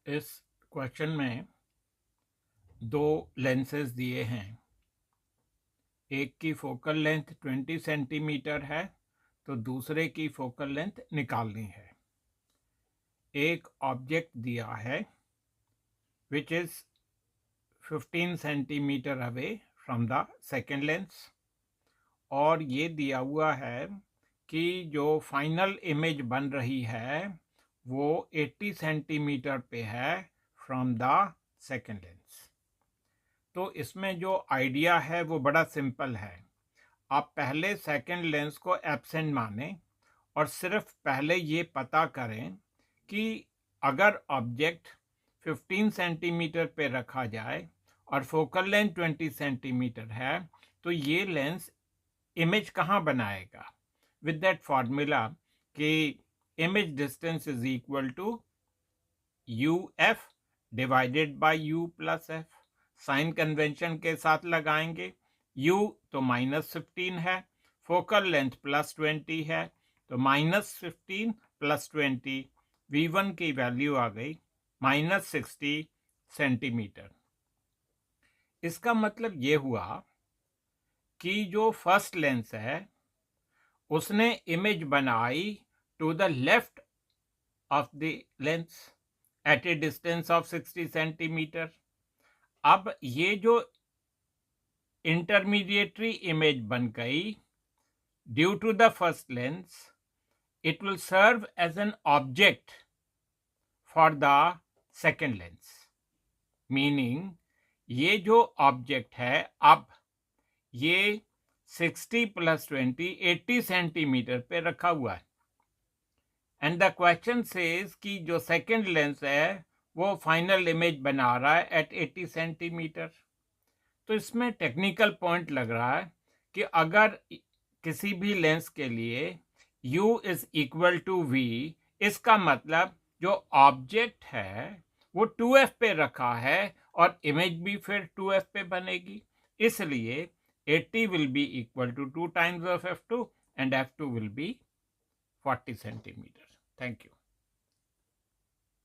इस क्वेश्चन में दो लेंसेज दिए हैं। एक की फोकल लेंथ 20 सेंटीमीटर है तो दूसरे की फोकल लेंथ निकालनी है। एक ऑब्जेक्ट दिया है which is 15 centimetre away from the second lens, और ये दिया हुआ है कि जो फाइनल इमेज बन रही है वो 80 सेंटीमीटर पे है फ्रॉम द सेकेंड लेंस। तो इसमें जो आइडिया है वो बड़ा सिंपल है। आप पहले सेकेंड लेंस को एब्सेंट माने और सिर्फ पहले ये पता करें कि अगर ऑब्जेक्ट 15 सेंटीमीटर पे रखा जाए और फोकल लेंथ 20 सेंटीमीटर है तो ये लेंस इमेज कहाँ बनाएगा। विद दैट फॉर्मूला कि image distance is equal to U F divided by U plus F. Sign convention के साथ लगाएंगे। u तो -15 है, फोकल लेंथ +20 है, तो -15 +20, v1 की वैल्यू आ गई -60 सेंटीमीटर। इसका मतलब ये हुआ कि जो फर्स्ट लेंस है उसने इमेज बनाई to the left of the lens at a distance of 60 centimetre. अब ये जो इंटरमीडिएटरी इमेज बन गई due to the first lens, it will serve as an object for the second lens, meaning ये जो ऑब्जेक्ट है अब ये 60 + 20 80 सेंटीमीटर पे रखा हुआ है। एंड द क्वेश्चन सेज कि जो सेकेंड लेंस है वो फाइनल इमेज बना रहा है एट 80 सेंटीमीटर। तो इसमें टेक्निकल पॉइंट लग रहा है कि अगर किसी भी लेंस के लिए u is equal to v, इसका मतलब जो ऑब्जेक्ट है वो 2f पे रखा है और इमेज भी फिर 2f पे बनेगी। इसलिए 80 will be equal to 2 times of f2 and f2 will be 40 centimetre. Thank you.